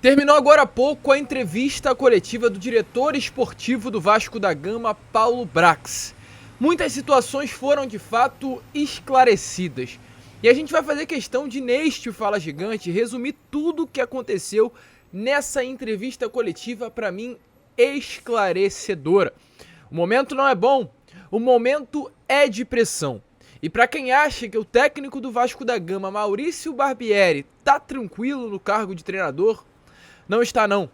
Terminou agora há pouco a entrevista coletiva do diretor esportivo do Vasco da Gama, Paulo Brax. Muitas situações foram de fato esclarecidas. E a gente vai fazer questão de, neste Fala Gigante, resumir tudo o que aconteceu nessa entrevista coletiva, para mim, esclarecedora. O momento não é bom, o momento é de pressão. E para quem acha que o técnico do Vasco da Gama, Maurício Barbieri, tá tranquilo no cargo de treinador, não está não.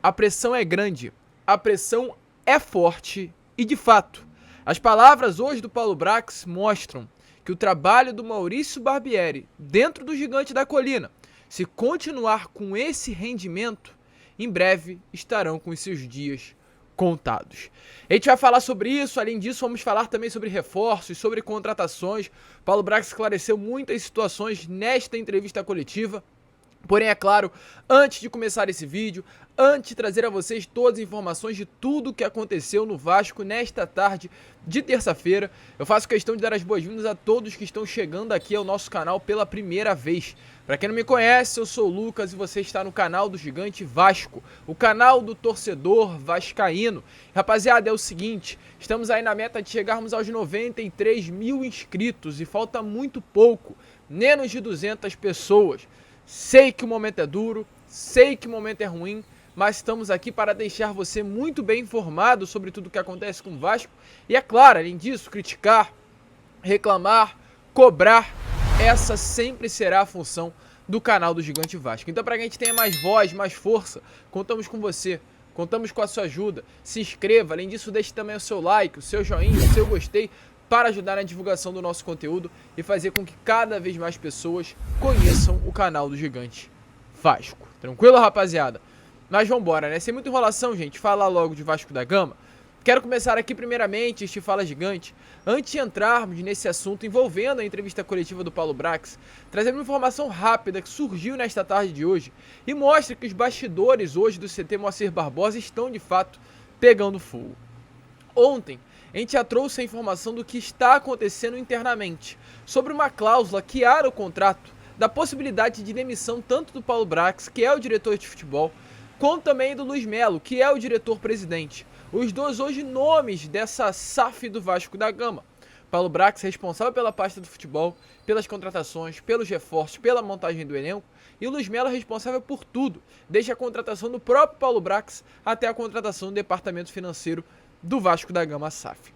A pressão é grande, a pressão é forte e, de fato, as palavras hoje do Paulo Brax mostram que o trabalho do Maurício Barbieri dentro do Gigante da Colina, se continuar com esse rendimento, em breve estarão com os seus dias contados. A gente vai falar sobre isso, além disso vamos falar também sobre reforços, sobre contratações. Paulo Brax esclareceu muitas situações nesta entrevista coletiva. Porém, é claro, antes de começar esse vídeo, antes de trazer a vocês todas as informações de tudo o que aconteceu no Vasco nesta tarde de terça-feira, eu faço questão de dar as boas-vindas a todos que estão chegando aqui ao nosso canal pela primeira vez. Para quem não me conhece, eu sou o Lucas e você está no canal do Gigante Vasco, o canal do torcedor vascaíno. Rapaziada, é o seguinte, estamos aí na meta de chegarmos aos 93 mil inscritos e falta muito pouco, menos de 200 pessoas. Sei que o momento é duro, sei que o momento é ruim, mas estamos aqui para deixar você muito bem informado sobre tudo o que acontece com o Vasco. E é claro, além disso, criticar, reclamar, cobrar, essa sempre será a função do canal do Gigante Vasco. Então, para que a gente tenha mais voz, mais força, contamos com você, contamos com a sua ajuda. Se inscreva, além disso, deixe também o seu like, o seu joinha, o seu gostei, para ajudar na divulgação do nosso conteúdo e fazer com que cada vez mais pessoas conheçam o canal do Gigante Vasco. Tranquilo, rapaziada? Mas vambora, né? Sem muita enrolação, gente, falar logo de Vasco da Gama. Quero começar aqui primeiramente este Fala Gigante, antes de entrarmos nesse assunto envolvendo a entrevista coletiva do Paulo Brax, trazendo uma informação rápida que surgiu nesta tarde de hoje e mostra que os bastidores hoje do CT Moacir Barbosa estão de fato pegando fogo. Ontem, a gente já trouxe a informação do que está acontecendo internamente, sobre uma cláusula que há no contrato da possibilidade de demissão tanto do Paulo Brax, que é o diretor de futebol, quanto também do Luiz Melo, que é o diretor-presidente. Os dois hoje nomes dessa SAF do Vasco da Gama. Paulo Brax responsável pela pasta do futebol, pelas contratações, pelos reforços, pela montagem do elenco, e o Luiz Melo responsável por tudo, desde a contratação do próprio Paulo Brax até a contratação do departamento financeiro do Vasco da Gama SAF.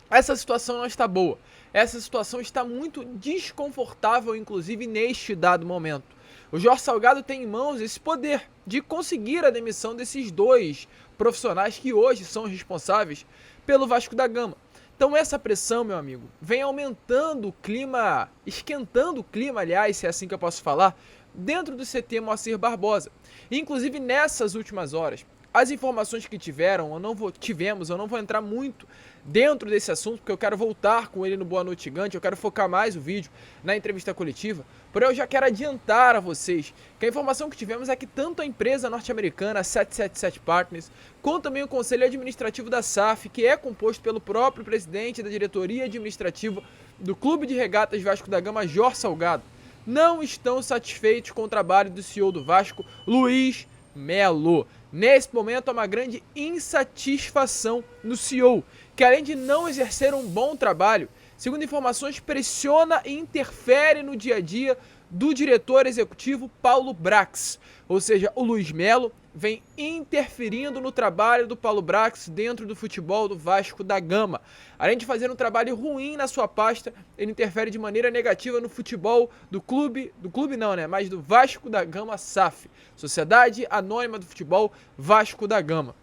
Essa situação não está boa, essa situação está muito desconfortável, inclusive neste dado momento. O Jorge Salgado tem em mãos esse poder de conseguir a demissão desses dois profissionais que hoje são responsáveis pelo Vasco da Gama. Então essa pressão, meu amigo, vem aumentando o clima, esquentando o clima, aliás, se é assim que eu posso falar, dentro do CT Moacir Barbosa. Inclusive nessas últimas horas, as informações que tivemos, eu não vou entrar muito dentro desse assunto, porque eu quero voltar com ele no Boa Noite Gigante, eu quero focar mais o vídeo na entrevista coletiva, porém eu já quero adiantar a vocês que a informação que tivemos é que tanto a empresa norte-americana, a 777 Partners, quanto também o Conselho Administrativo da SAF, que é composto pelo próprio presidente da diretoria administrativa do Clube de Regatas Vasco da Gama, Jorge Salgado, não estão satisfeitos com o trabalho do CEO do Vasco, Luiz Melo. Nesse momento há uma grande insatisfação no CEO, que além de não exercer um bom trabalho, segundo informações, pressiona e interfere no dia a dia do diretor executivo Paulo Brax. Ou seja, o Luiz Melo vem interferindo no trabalho do Paulo Brax dentro do futebol do Vasco da Gama. Além de fazer um trabalho ruim na sua pasta, ele interfere de maneira negativa no futebol do clube não, né? Mas do Vasco da Gama SAF, Sociedade Anônima do Futebol Vasco da Gama.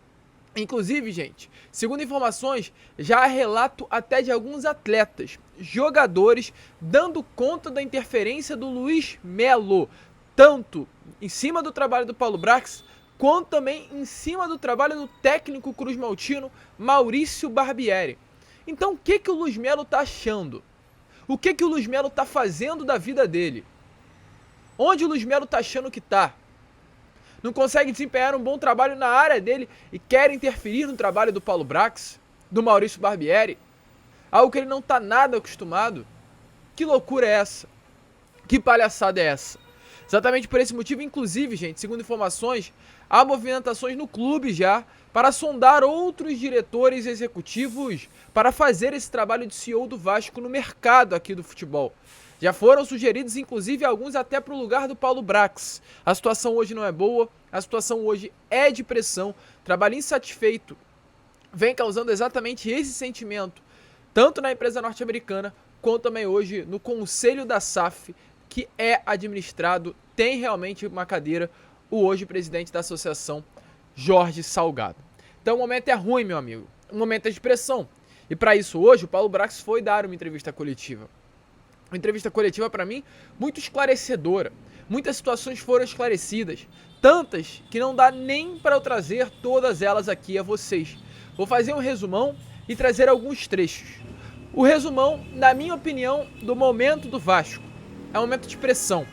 Inclusive, gente, segundo informações, já há relato até de alguns atletas, jogadores, dando conta da interferência do Luiz Melo, tanto em cima do trabalho do Paulo Brax, quanto também em cima do trabalho do técnico cruzmaltino Maurício Barbieri. Então, o que o Luiz Melo está achando? O que o Luiz Melo está fazendo da vida dele? Onde o Luiz Melo está achando que está? Não consegue desempenhar um bom trabalho na área dele e quer interferir no trabalho do Paulo Brax, do Maurício Barbieri? Algo que ele não está nada acostumado? Que loucura é essa? Que palhaçada é essa? Exatamente por esse motivo, inclusive, gente, segundo informações, há movimentações no clube já para sondar outros diretores executivos para fazer esse trabalho de CEO do Vasco no mercado aqui do futebol. Já foram sugeridos, inclusive, alguns até para o lugar do Paulo Brax. A situação hoje não é boa, a situação hoje é de pressão, trabalho insatisfeito vem causando exatamente esse sentimento, tanto na empresa norte-americana, quanto também hoje no conselho da SAF, que é administrado, tem realmente uma cadeira, o hoje presidente da associação, Jorge Salgado. Então o momento é ruim, meu amigo, o momento é de pressão. E para isso hoje o Paulo Brax foi dar uma entrevista coletiva. Uma entrevista coletiva para mim muito esclarecedora. Muitas situações foram esclarecidas, tantas que não dá nem para eu trazer todas elas aqui a vocês. Vou fazer um resumão e trazer alguns trechos. O resumão, na minha opinião, do momento do Vasco. É um momento de pressão.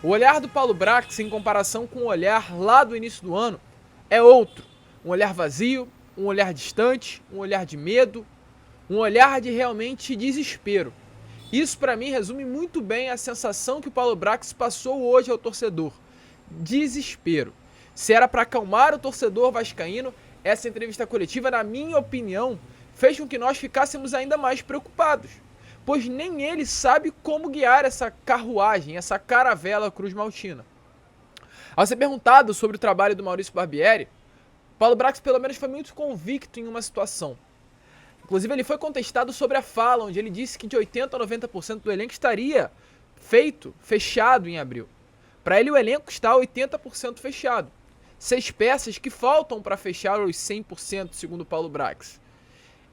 O olhar do Paulo Brax, em comparação com o olhar lá do início do ano, é outro. Um olhar vazio, um olhar distante, um olhar de medo, um olhar de realmente desespero. Isso, para mim, resume muito bem a sensação que o Paulo Brax passou hoje ao torcedor. Desespero. Se era para acalmar o torcedor vascaíno, essa entrevista coletiva, na minha opinião, fez com que nós ficássemos ainda mais preocupados, pois nem ele sabe como guiar essa carruagem, essa caravela Cruz Maltina. Ao ser perguntado sobre o trabalho do Maurício Barbieri, Paulo Brax pelo menos foi muito convicto em uma situação. Inclusive ele foi contestado sobre a fala, onde ele disse que de 80% a 90% do elenco estaria fechado em abril. Para ele o elenco está 80% fechado. 6 peças que faltam para fechar os 100%, segundo Paulo Brax.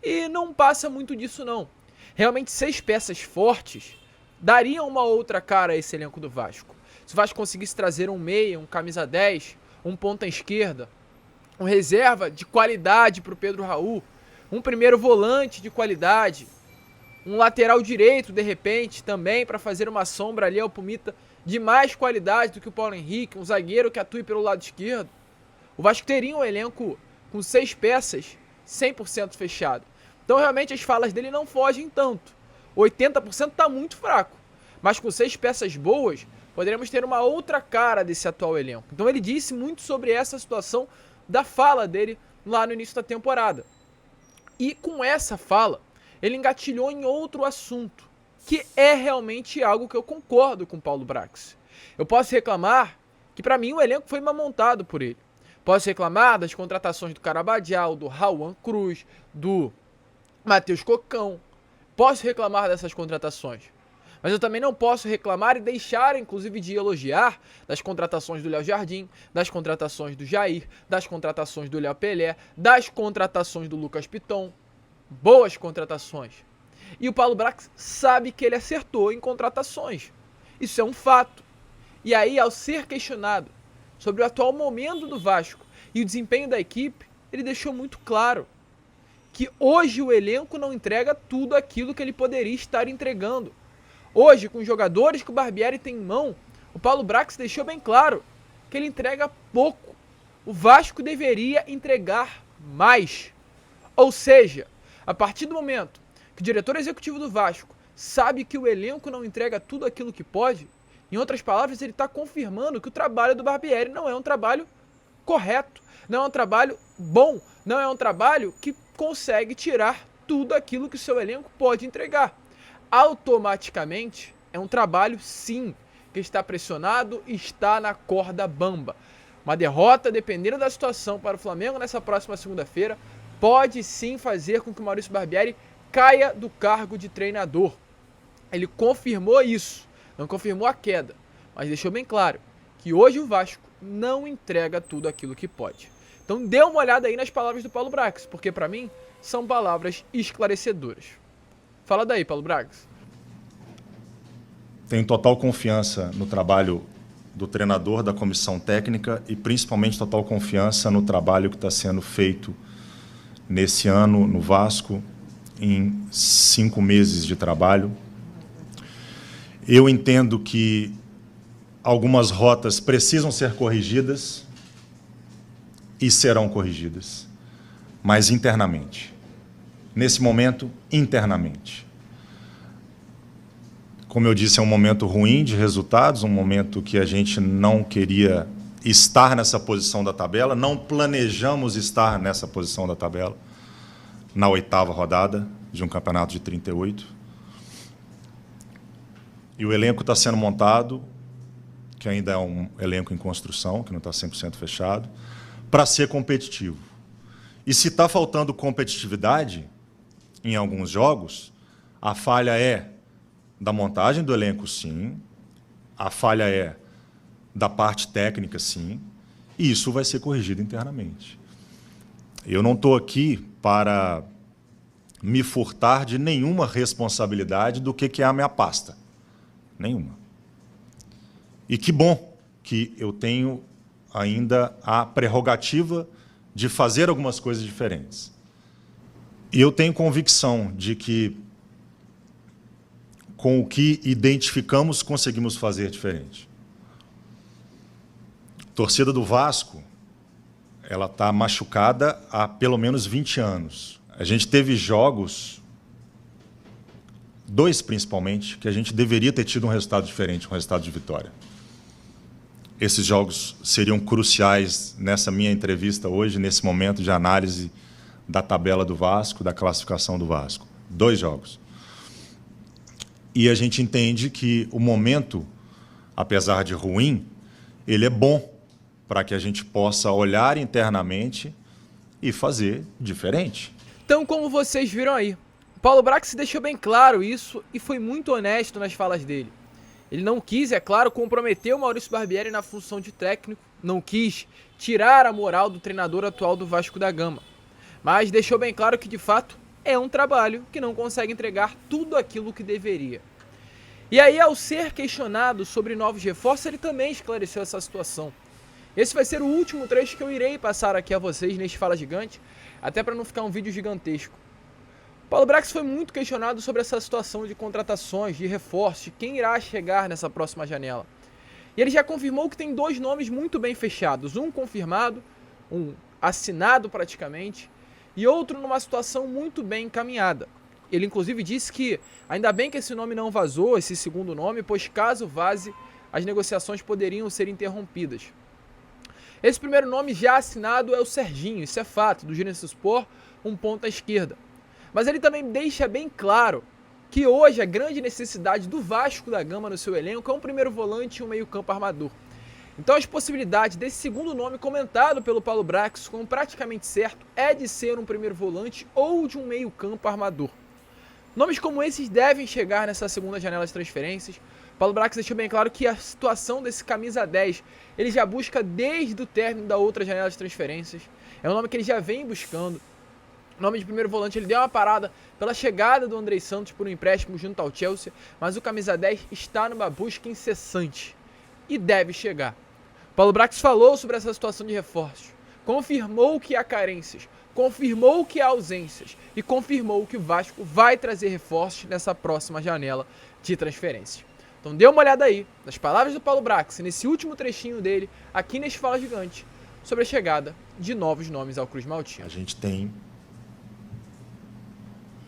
E não passa muito disso não. Realmente 6 peças fortes dariam uma outra cara a esse elenco do Vasco. Se o Vasco conseguisse trazer um meia, um camisa 10, um ponta esquerda, um reserva de qualidade para o Pedro Raul, um primeiro volante de qualidade, um lateral direito de repente também para fazer uma sombra ali ao Pumita de mais qualidade do que o Paulo Henrique, um zagueiro que atue pelo lado esquerdo, o Vasco teria um elenco com 6 peças 100% fechado. Então realmente as falas dele não fogem tanto. 80% está muito fraco, mas com 6 peças boas poderemos ter uma outra cara desse atual elenco. Então ele disse muito sobre essa situação da fala dele lá no início da temporada. E com essa fala, ele engatilhou em outro assunto, que é realmente algo que eu concordo com o Paulo Brax. Eu posso reclamar que para mim o elenco foi mal montado por ele. Posso reclamar das contratações do Carabadial, do Rauan Cruz, do Matheus Cocão. Posso reclamar dessas contratações. Mas eu também não posso reclamar e deixar, inclusive, de elogiar das contratações do Léo Jardim, das contratações do Jair, das contratações do Léo Pelé, das contratações do Lucas Piton. Boas contratações. E o Paulo Brax sabe que ele acertou em contratações. Isso é um fato. E aí, ao ser questionado sobre o atual momento do Vasco e o desempenho da equipe, ele deixou muito claro que hoje o elenco não entrega tudo aquilo que ele poderia estar entregando. Hoje, com os jogadores que o Barbieri tem em mão, o Paulo Brax deixou bem claro que ele entrega pouco. O Vasco deveria entregar mais. Ou seja, a partir do momento que o diretor executivo do Vasco sabe que o elenco não entrega tudo aquilo que pode, em outras palavras, ele está confirmando que o trabalho do Barbieri não é um trabalho correto, não é um trabalho bom, não é um trabalho que consegue tirar tudo aquilo que o seu elenco pode entregar. Automaticamente, é um trabalho, sim, que está pressionado e está na corda bamba. Uma derrota, dependendo da situação para o Flamengo nessa próxima segunda-feira, pode sim fazer com que o Maurício Barbieri caia do cargo de treinador. Ele confirmou isso, não confirmou a queda, mas deixou bem claro que hoje o Vasco não entrega tudo aquilo que pode. Então dê uma olhada aí nas palavras do Paulo Brax, porque para mim são palavras esclarecedoras. Fala daí, Paulo Brax. Tenho total confiança no trabalho do treinador, da comissão técnica e principalmente total confiança no trabalho que está sendo feito nesse ano no Vasco, em 5 meses de trabalho. Eu entendo que algumas rotas precisam ser corrigidas e serão corrigidas, mas internamente. Nesse momento, internamente. Como eu disse, é um momento ruim de resultados, um momento que a gente não queria estar nessa posição da tabela, não planejamos estar nessa posição da tabela, na 8ª rodada de um campeonato de 38. E o elenco está sendo montado, que ainda é um elenco em construção, que não está 100% fechado, para ser competitivo. E se está faltando competitividade em alguns jogos, a falha é da montagem do elenco, sim, a falha é da parte técnica, sim, e isso vai ser corrigido internamente. Eu não estou aqui para me furtar de nenhuma responsabilidade do que é a minha pasta. Nenhuma. E que bom que eu tenho ainda a prerrogativa de fazer algumas coisas diferentes. E eu tenho convicção de que, com o que identificamos, conseguimos fazer diferente. A torcida do Vasco, ela está machucada há pelo menos 20 anos. A gente teve jogos, 2 principalmente, que a gente deveria ter tido um resultado diferente, um resultado de vitória. Esses jogos seriam cruciais nessa minha entrevista hoje, nesse momento de análise da tabela do Vasco, da classificação do Vasco. 2 jogos. E a gente entende que o momento, apesar de ruim, ele é bom para que a gente possa olhar internamente e fazer diferente. Então, como vocês viram aí, Paulo Brax deixou bem claro isso e foi muito honesto nas falas dele. Ele não quis, é claro, comprometer o Maurício Barbieri na função de técnico, não quis tirar a moral do treinador atual do Vasco da Gama, mas deixou bem claro que, de fato, é um trabalho que não consegue entregar tudo aquilo que deveria. E aí, ao ser questionado sobre novos reforços, ele também esclareceu essa situação. Esse vai ser o último trecho que eu irei passar aqui a vocês neste Fala Gigante, até para não ficar um vídeo gigantesco. Paulo Brax foi muito questionado sobre essa situação de contratações, de reforços, de quem irá chegar nessa próxima janela. E ele já confirmou que tem 2 nomes muito bem fechados, um confirmado, um assinado praticamente, e outro numa situação muito bem encaminhada. Ele inclusive disse que ainda bem que esse nome não vazou, esse segundo nome, pois caso vaze, as negociações poderiam ser interrompidas. Esse primeiro nome já assinado é o Serginho, isso é fato, do Giresunspor, um ponta esquerda. Mas ele também deixa bem claro que hoje a grande necessidade do Vasco da Gama no seu elenco é um primeiro volante e um meio-campo armador. Então as possibilidades desse segundo nome comentado pelo Paulo Brax como praticamente certo é de ser um primeiro volante ou de um meio-campo armador. Nomes como esses devem chegar nessa segunda janela de transferências. Paulo Brax deixou bem claro que a situação desse camisa 10 ele já busca desde o término da outra janela de transferências. É um nome que ele já vem buscando. O nome de primeiro volante ele deu uma parada pela chegada do Andrei Santos por um empréstimo junto ao Chelsea, mas o camisa 10 está numa busca incessante e deve chegar. Paulo Brax falou sobre essa situação de reforços, confirmou que há carências, confirmou que há ausências e confirmou que o Vasco vai trazer reforços nessa próxima janela de transferências. Então dê uma olhada aí nas palavras do Paulo Brax, nesse último trechinho dele, aqui neste Fala Gigante, sobre a chegada de novos nomes ao Cruz Maltino. A gente tem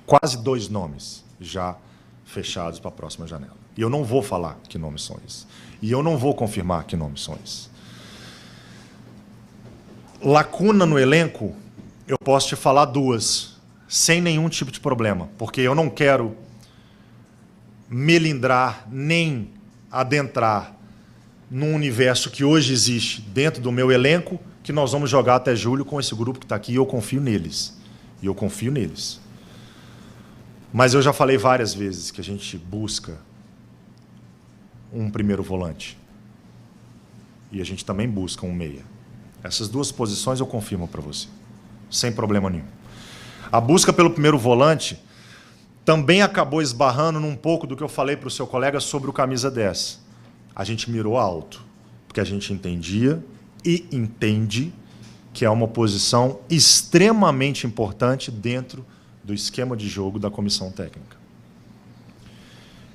quase 2 nomes já fechados para a próxima janela. E eu não vou falar que nomes são esses. E eu não vou confirmar que nomes são esses. Lacuna no elenco, eu posso te falar 2, sem nenhum tipo de problema, porque eu não quero melindrar nem adentrar num universo que hoje existe dentro do meu elenco, que nós vamos jogar até julho com esse grupo que está aqui, e eu confio neles. E eu confio neles. Mas eu já falei várias vezes que a gente busca um primeiro volante. E a gente também busca um meia. Essas 2 posições eu confirmo para você, sem problema nenhum. A busca pelo primeiro volante também acabou esbarrando num pouco do que eu falei para o seu colega sobre o camisa 10. A gente mirou alto, porque a gente entendia e entende que é uma posição extremamente importante dentro do esquema de jogo da comissão técnica.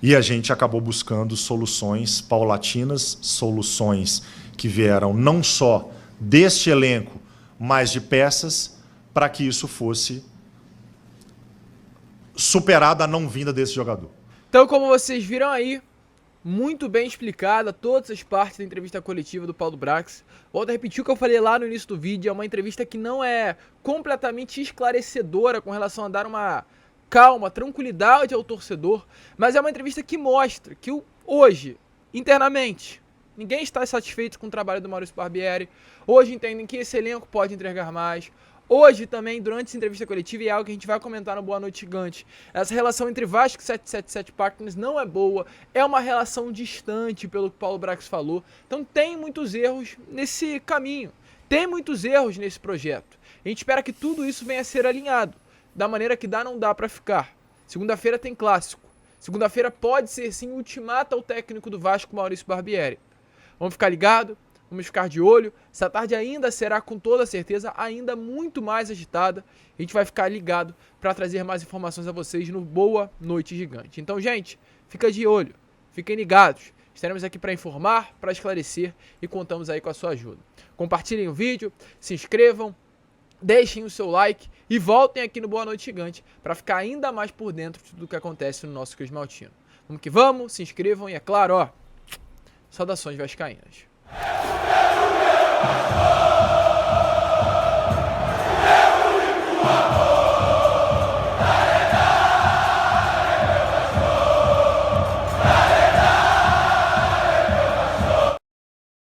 E a gente acabou buscando soluções paulatinas, soluções que vieram não só deste elenco, mas de peças, para que isso fosse superado a não vinda desse jogador. Então, como vocês viram aí, muito bem explicada todas as partes da entrevista coletiva do Paulo Brax. Volto a repetir o que eu falei lá no início do vídeo, é uma entrevista que não é completamente esclarecedora com relação a dar uma calma, tranquilidade ao torcedor, mas é uma entrevista que mostra que hoje, internamente, ninguém está satisfeito com o trabalho do Maurício Barbieri. Hoje entendem que esse elenco pode entregar mais. Hoje também, durante essa entrevista coletiva, e é algo que a gente vai comentar no Boa Noite Gigante, essa relação entre Vasco e 777 Partners não é boa, é uma relação distante, pelo que o Paulo Brax falou. Então tem muitos erros nesse caminho, tem muitos erros nesse projeto. A gente espera que tudo isso venha a ser alinhado, da maneira que dá, não dá pra ficar. Segunda-feira tem clássico. Segunda-feira pode ser sim ultimata ao técnico do Vasco, Maurício Barbieri. Vamos ficar ligado? Vamos ficar de olho. Essa tarde ainda será, com toda certeza, ainda muito mais agitada. A gente vai ficar ligado para trazer mais informações a vocês no Boa Noite Gigante. Então, gente, fica de olho. Fiquem ligados. Estaremos aqui para informar, para esclarecer e contamos aí com a sua ajuda. Compartilhem o vídeo, se inscrevam, deixem o seu like e voltem aqui no Boa Noite Gigante para ficar ainda mais por dentro de tudo que acontece no nosso Cruz Maltino. Vamos que vamos, se inscrevam e, é claro, saudações vascaínas.